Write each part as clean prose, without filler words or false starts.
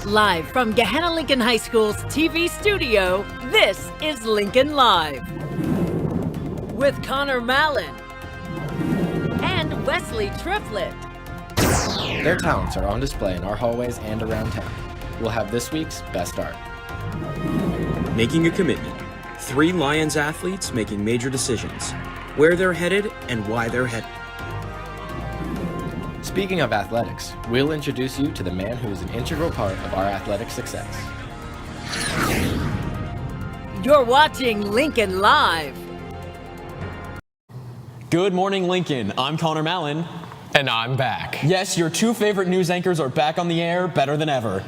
Live from Gahanna Lincoln High School's TV studio, this is Lincoln Live. With Connor Mallon and Wesley Triplett. Their talents are on display in our hallways and around town. We'll have this week's Best Art. Making a commitment. 3 Lions athletes making major decisions. Where they're headed and why they're headed. Speaking of athletics, we'll introduce you to the man who is an integral part of our athletic success. You're watching Lincoln Live. Good morning, Lincoln. I'm Connor Mallon. And I'm back. Yes, your 2 favorite news anchors are back on the air, better than ever.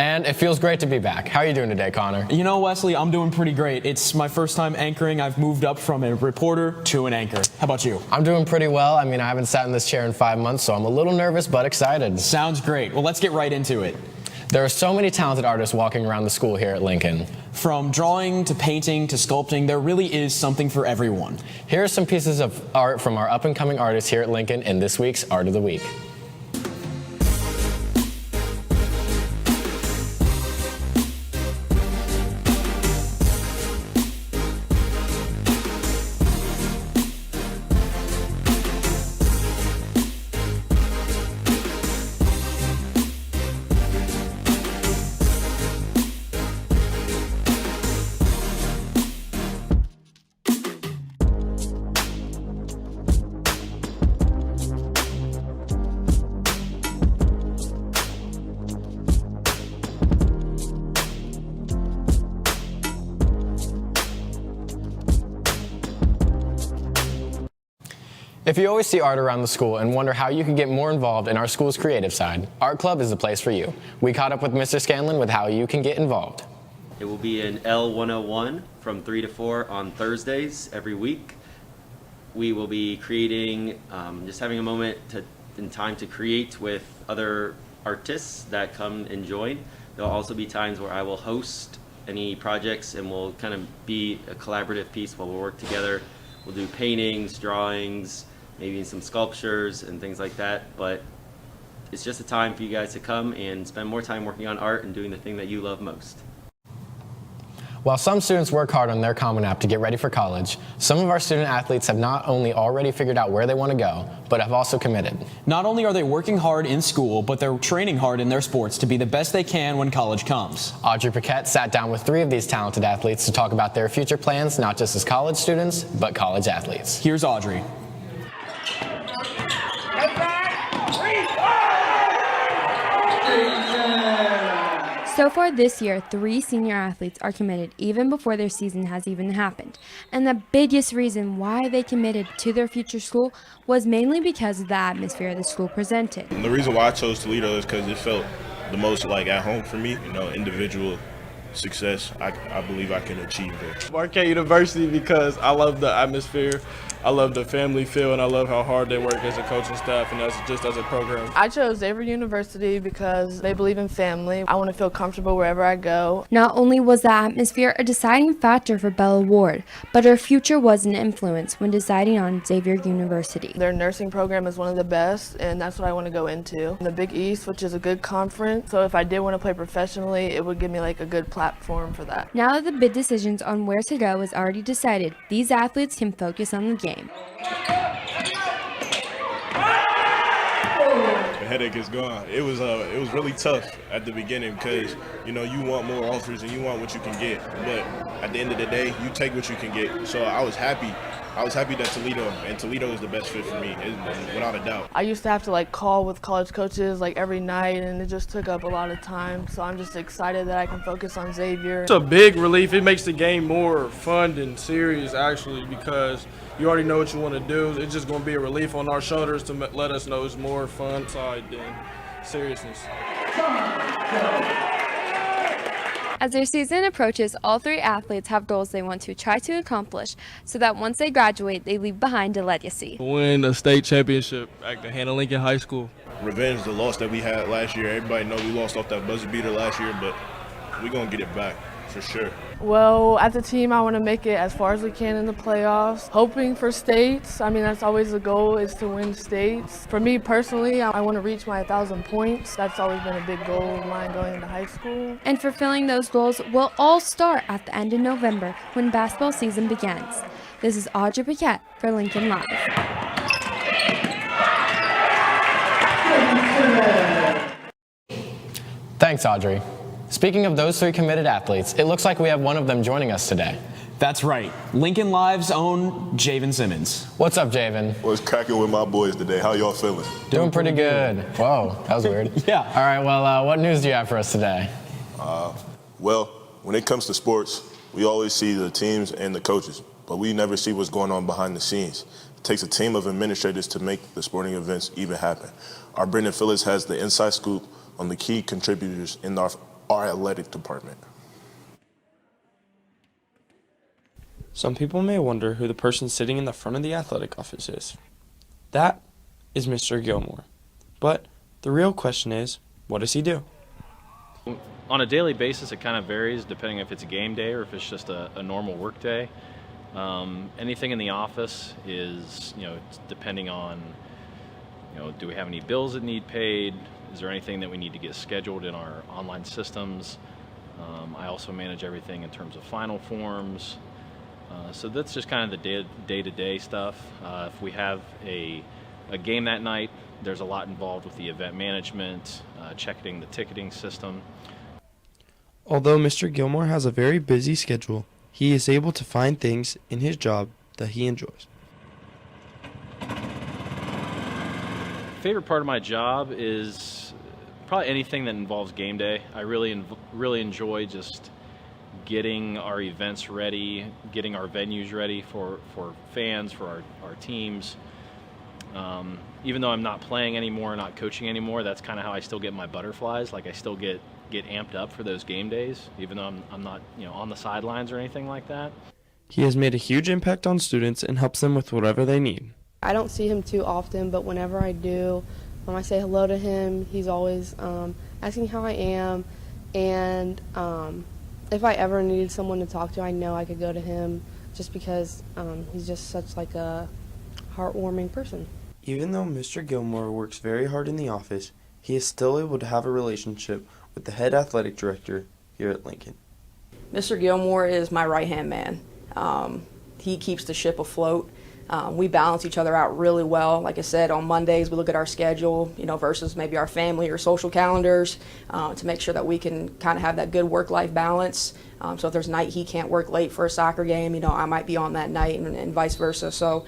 And it feels great to be back. How are you doing today, Connor? You know, Wesley, I'm doing pretty great. It's my first time anchoring. I've moved up from a reporter to an anchor. How about you? I'm doing pretty well. I mean, I haven't sat in this chair in 5 months, so I'm a little nervous but excited. Sounds great. Well, let's get right into it. There are so many talented artists walking around the school here at Lincoln. From drawing to painting to sculpting, there really is something for everyone. Here are some pieces of art from our up-and-coming artists here at Lincoln in this week's Art of the Week. If you always see art around the school and wonder how you can get more involved in our school's creative side, Art Club is the place for you. We caught up with Mr. Scanlon with how you can get involved. It will be in L101 from 3 to 4 on Thursdays every week. We will be creating, just having a moment in time to create with other artists that come and join. There will also be times where I will host any projects and we'll kind of be a collaborative piece while we work together. We'll do paintings, drawings, maybe some sculptures and things like that, but it's just a time for you guys to come and spend more time working on art and doing the thing that you love most. While some students work hard on their Common App to get ready for college, some of our student athletes have not only already figured out where they want to go, but have also committed. Not only are they working hard in school, but they're training hard in their sports to be the best they can when college comes. Audrey Paquette sat down with 3 of these talented athletes to talk about their future plans, not just as college students, but college athletes. Here's Audrey. So far this year, 3 senior athletes are committed even before their season has even happened. And the biggest reason why they committed to their future school was mainly because of the atmosphere the school presented. And the reason why I chose Toledo is because it felt the most like at home for me. You know, individual success I believe I can achieve there. Marquette University because I love the atmosphere, I love the family feel, and I love how hard they work as a coaching staff and just as a program. I chose Xavier University because they believe in family. I want to feel comfortable wherever I go. Not only was the atmosphere a deciding factor for Bella Ward, but her future was an influence when deciding on Xavier University. Their nursing program is one of the best, and that's what I want to go into. The Big East, which is a good conference, so if I did want to play professionally, it would give me like a good platform for that. Now that the big decisions on where to go is already decided, these athletes can focus on the game. The headache is gone. It was really tough at the beginning because you know you want more offers and you want what you can get, but at the end of the day you take what you can get. So I was happy that Toledo is the best fit for me, without a doubt. I used to have to like call with college coaches like every night, and it just took up a lot of time. So I'm just excited that I can focus on Xavier. It's a big relief. It makes the game more fun and serious actually because you already know what you want to do. It's just going to be a relief on our shoulders to let us know it's more fun side than seriousness. As their season approaches, all 3 athletes have goals they want to try to accomplish so that once they graduate, they leave behind a legacy. Win a state championship at Gahanna Lincoln High School. Revenge the loss that we had last year. Everybody know we lost off that buzzer beater last year, but we're going to get it back for sure. Well, as a team, I want to make it as far as we can in the playoffs, hoping for states. I mean, that's always the goal, is to win states. For me personally, I want to reach my 1,000 points. That's always been a big goal of mine going into high school. And fulfilling those goals will all start at the end of November when basketball season begins. This is Audrey Paquette for Lincoln Live. Thanks, Audrey. Speaking of those 3 committed athletes, it looks like we have one of them joining us today. That's right. Lincoln Live's own Javen Simmons. What's up, Javen? What's cracking with my boys today? How y'all feeling? Doing pretty good. Whoa, that was weird. Yeah. All right, well, what news do you have for us today? Well, when it comes to sports, we always see the teams and the coaches, but we never see what's going on behind the scenes. It takes a team of administrators to make the sporting events even happen. Our Brendan Phillips has the inside scoop on the key contributors in our athletic department. Some people may wonder who the person sitting in the front of the athletic office is. That is Mr. Gilmore. But the real question is, what does he do? On a daily basis, it kind of varies depending if it's a game day or if it's just a normal work day. Anything in the office is, it's depending on, do we have any bills that need paid? Is there anything that we need to get scheduled in our online systems? I also manage everything in terms of final forms. So that's just kind of the day-to-day stuff. If we have a game that night, there's a lot involved with the event management, checking the ticketing system. Although Mr. Gilmore has a very busy schedule, he is able to find things in his job that he enjoys. Favorite part of my job is probably anything that involves game day. I really enjoy just getting our events ready, getting our venues ready for fans, for our teams. Even though I'm not playing anymore, not coaching anymore, that's kind of how I still get my butterflies. Like I still get amped up for those game days, even though I'm not on the sidelines or anything like that. He has made a huge impact on students and helps them with whatever they need. I don't see him too often, but whenever I do, when I say hello to him, he's always asking how I am, and if I ever needed someone to talk to, I know I could go to him just because he's just such like a heartwarming person. Even though Mr. Gilmore works very hard in the office, he is still able to have a relationship with the head athletic director here at Lincoln. Mr. Gilmore is my right-hand man. He keeps the ship afloat. We balance each other out really well. Like I said, on Mondays we look at our schedule, versus maybe our family or social calendars to make sure that we can kind of have that good work-life balance. So if there's a night he can't work late for a soccer game, I might be on that night and vice versa. So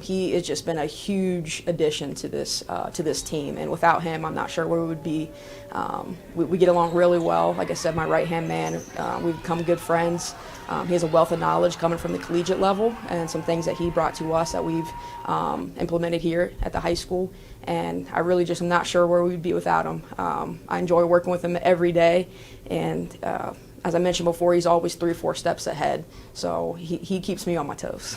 he has just been a huge addition to this team. And without him, I'm not sure where we would be. We get along really well. Like I said, my right-hand man, we've become good friends. He has a wealth of knowledge coming from the collegiate level and some things that he brought to us that we've implemented here at the high school. And I really just am not sure where we'd be without him. I enjoy working with him every day. And as I mentioned before, he's always 3 or 4 steps ahead. So he keeps me on my toes.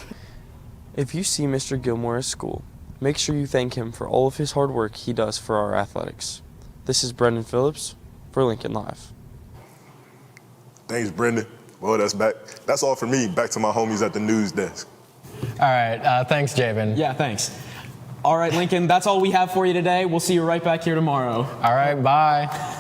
If you see Mr. Gilmore at school, make sure you thank him for all of his hard work he does for our athletics. This is Brendan Phillips for Lincoln Live. Thanks, Brendan. Well, that's all for me. Back to my homies at the news desk. All right, thanks, Javen. Yeah, thanks. All right, Lincoln, that's all we have for you today. We'll see you right back here tomorrow. All right, bye.